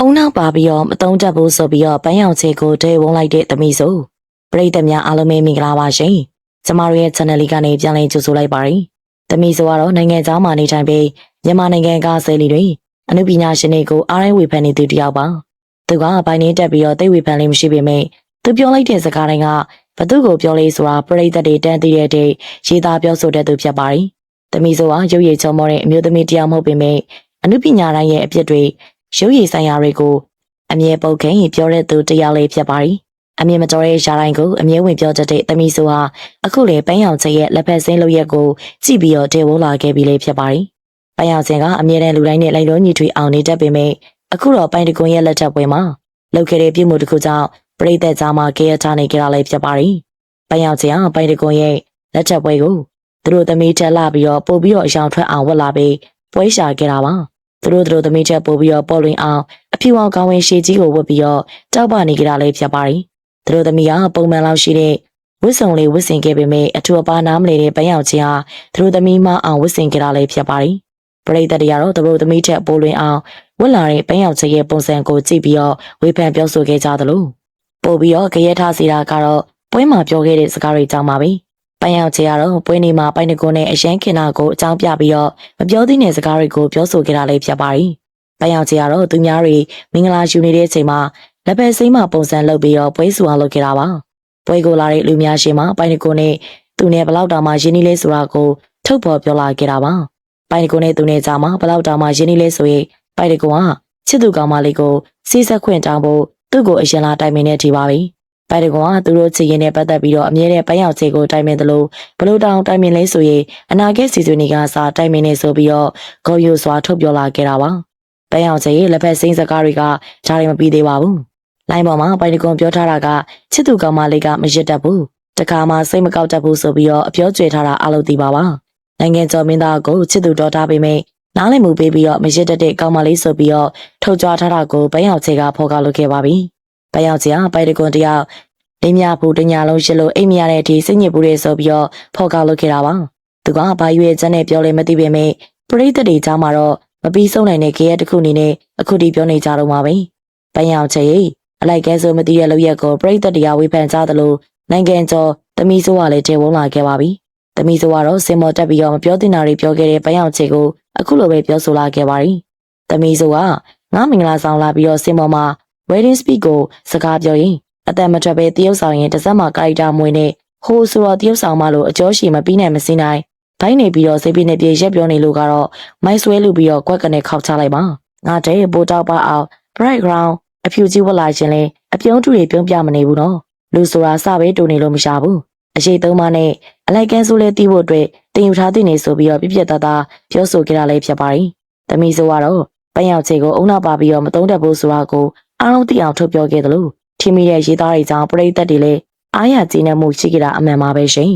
အုံနောက်ပါပြီးတော့မတုံးတက်ဘူးဆိုပြီးတော့ပန်းရောင်ချေကိုတဲဝုန်းလိုက်တဲ့သမီးဆိုပရိသတ်များအားလုံးပဲမင်္ဂလာပါရှင်ကျမတို့ရဲ့ channel လေးကနေပြန်လည်ကြိုဆိုလိုက်ပါတယ်သမီးဆိုကတော့နိုင်ငံသားမှာနေထိုင်ပြီးမြန်မာနိုင်ငံကဆယ်လီတွေအနုပညာရှင်တွေကိုအားရဝေဖန်နေသူတယောက်ပါသူကဘိုင်းနေတက်ပြီးတော့သိဝေဖန်လေးမရှိပေမဲ့သူပြောလိုက်တဲ့စကားတိုင်းကဘသူကိုပြောလေးဆိုတာပရိသတ်တွေတန်းသိတဲ့တဲ့ရေးသားပြောဆိုတဲ့သူဖြစ်ပါတယ်သမီးဆိုကရုပ်ရည်ချုံမောတဲ့အမျိုးသမီးတယောက်မဟုတ်ပေမဲ့အနုပညာတိုင်းရဲ့အဖြစ်တွေရုပ်ရည်ဆိုင်ရာတွေကိုအမြဲပုတ်ခင်ပြောတဲ့သူတယောက်လေးဖြစ်ပါတယ်။အမြဲမတော်တဲ့ရှားတိုင်းကိုအမြဲဝင်ပြောတတ်တဲ့သမီးဆိုဟာအခုလေပန်းရောင်ချရဲ့လက်ဖက်စင်းလုပ်ရက်ကိုကြည့်ပြီးတော့တဲဝလာခဲ့ပြီလေဖြစ်ပါတယ်။ပန်းရောင်စင်ကအမြဲတမ်းလူတိုင်းနဲ့လိုက်လုံးညီထွေအောင်နေတတ်ပေမဲ့အခုတော့ပိုင်တကွန်ရဲ့လက်ထပ်ပွဲမှာလုပ်ခဲ့တဲ့ပြုမှုတစ်ခုကြောင့်ပရိသတ်ကြားမှာကြေရထားနေကြတာလည်းဖြစ်ပါတယ်။ပန်းရောင်စင်ကပိုင်တကွန်ရဲ့လက်ထပ်ပွဲကိုသူတို့သမီးထက်လာပြီးတော့ပို့ပြီးတော့အယောင်ထွက်အောင်ဝတ်လာပြီးပွဲရှာခဲ့တာပါ။သူတို့သမီးချက်ပို့ပြီးတော့ပေါ်လွင်အောင်အဖြူအောင်ကောင်းဝင်ရှည်ကြီးကိုဝတ်ပြီးတော့တောက်ပနေကြတာလေးဖြစ်ပါတယ်။သူတို့သမီးကပုံမှန်လောက်ရှိတဲ့ဝတ်စုံလေးဝတ်ဆင်ခဲ့ပေမဲ့အထူအပါနားမလည်တဲ့ပန်းရောင်ချင်းဟာသူတို့သမီးမအောင်ဝတ်ဆင်ကြတာလေးဖြစ်ပါတယ်။ပရိသတ်တွေကတော့သူတို့သမီးချက်ပို့လွင်အောင်ဝတ်လာတဲ့ပန်းရောင်ချင်းရဲ့ပုံစံကိုကြည့်ပြီးတော့ဝေဖန်ပြောဆိုခဲ့ကြသလိုပို့ပြီးတော့ကြရဲထားစီတာကတော့ပွဲမှာပြောခဲ့တဲ့စကားတွေကြောင့်ပါပဲ။ပန်းရောင်ချင်းကတော့ပွဲနေမှာပိုင်တကွန်းနဲ့အရန်ခင်နာကိုအကြောင်းပြပြီးတော့မပြောသင့်တဲ့စကားတွေကိုပြောဆိုခဲ့တာလေးဖြစ်ပါတယ်။ပန်းရောင်ချေကတော့သူများတွေမင်္ဂလာယူနေတဲ့အချိန်မှာလက်ဖက်စိမ်းမပုံစံလုပ်ပြီးတော့ပွဲဆူအောင်လုပ်ခဲ့တာပါပွဲကိုလာတဲ့လူများရှင်မှာပိုင်တကိုနဲ့သူနဲ့ဘလောက်တောင်မှရင်းနှီးလဲဆိုတာကိုထုတ်ဖော်ပြောလာခဲ့တာပါပိုင်တကိုနဲ့သူနဲ့ကြားမှာဘလောက်တောင်မှရင်းနှီးလဲဆိုရင်ပိုင်တကိုကချစ်သူကောင်မလေးကိုစီးဆက်ခွင့်တောင်းဖို့သူ့ကိုအရင်လာတိုင်ပင်နေထီပါပြီပိုင်တကိုကသူတို့ချစ်ရင်နဲ့ပတ်သက်ပြီးတော့အမြဲတမ်းပန်းရောင်ချေကိုတိုင်ပင်တယ်လို့ဘလို့တောင်တိုင်ပင်လဲဆိုရင်အနာဂတ်စီစဉ်တွေကစားတိုင်ပင်နေဆိုပြီးတော့ဂုံယူစွာထုတ်ပြောလာခဲ့တာပါပန်းရောင်ချေရဲ့လက်ဖက်စိမ်းစကားတွေကဂျားရီမပြီးသေးပါဘူး။လိုင်းပေါ်မှာပိုင်တကွန်ပြောထားတာကချစ်သူကောင်မလေးကမရစ်တတ်ဘူး။တခါမှစိတ်မကောက်တတ်ဘူးဆိုပြီးတော့အပြောကျွေထားတာအလုပ်သိပါပါ။နိုင်ငံကျော်မင်းသားကိုချစ်သူတော်ထားပေမဲ့နားလည်မှုပေးပြီးတော့မရစ်တတ်တဲ့ကောင်မလေးဆိုပြီးတော့ထုတ်ကြွားထားတာကိုပန်းရောင်ချေကဖော်ကားလုပ်ခဲ့ပါပြီ။ပန်းရောင်ချေကပိုင်တကွန်တယောက်လင်းမြဘူးတညာလုံးရှစ်လို့အိမ်မရတဲ့အထိစိတ်ညစ်ဘူးတဲ့ဆိုပြီးတော့ဖော်ကားလုပ်ခဲ့တာပါ။သူကဘာရွေးချက်နဲ့ပြောလဲမသိပေမဲ့ပရိသတ်တွေကြားမှာတော့မပြီးဆုံးနိုင်တဲ့ကြရက်တစ်ခုအနေနဲ့အခုဒီပြောနေကြတော့မှာပဲ။ပန်းရောင်ချေအလိုက်ကဲဆိုမသိတဲ့လောက်ရက်ကိုပရိသတ်တရားဝေဖန်ကြသလိုနိုင်ငံကျော်သမီးဆိုးကလည်းတဲဝုန်းလာခဲ့ပါပြီ။သမီးဆိုးကတော့စင်မော်တက်ပြီးတော့မပြောတင်တာတွေပြောခဲ့တဲ့ပန်းရောင်ချေကိုအခုလိုပဲပြောဆိုလာခဲ့ပါပြီ။သမီးဆိုးကငါမင်္ဂလာဆောင်လာပြီးတော့စင်မော်မှာ wedding speech ကိုစကားပြောရင်အသက်မထွက်ပဲတရုပ်ဆောင်ရင်တစ်စက်မှာကာရီတာမွေနဲ့ဟိုဆိုတော့တရုပ်ဆောင်မလို့အကျော်ရှိမပြီးနိုင်မစင်းနိုင်ဘိုင်းနေပြီးတော့စိတ်ပြင်းနေပြေရက်ပြောနေလို့ကတော့မိုက်ဆွဲလူပြီးတော့ကွက်ကနေခောက်ချလိုက်ပါငါတဲ့ပိုးတောက်ပါအောင် bright ground အဖြူကြီးဝတ်လာခြင်းလဲအပြုံးတူတွေပြုံးပြမနေဘူးနော်လူဆိုတာစပဲတူနေလို့မရဘူးအရှိသုံးပါးနဲ့အလိုက်ကန်းဆိုးလဲတီးဖို့အတွက်တင်ယူထားတဲ့နေဆိုပြီးတော့ပြပြတသားပြောဆိုကြတာလည်းဖြစ်ပါတယ်သမီးဆိုကတော့ပန်းရောင်ချေကိုအုံနောက်ပါပြီးတော့မတုံးတတ်ဘူးဆိုတာကိုအားလုံးသိအောင်ထုတ်ပြောခဲ့တယ်လို့ထင်မိတဲ့ရေးသားတွေကြောင့်ပရိသတ်တွေလည်းအားရကျေနပ်မှုရှိကြတာအမှန်ပါပဲရှင်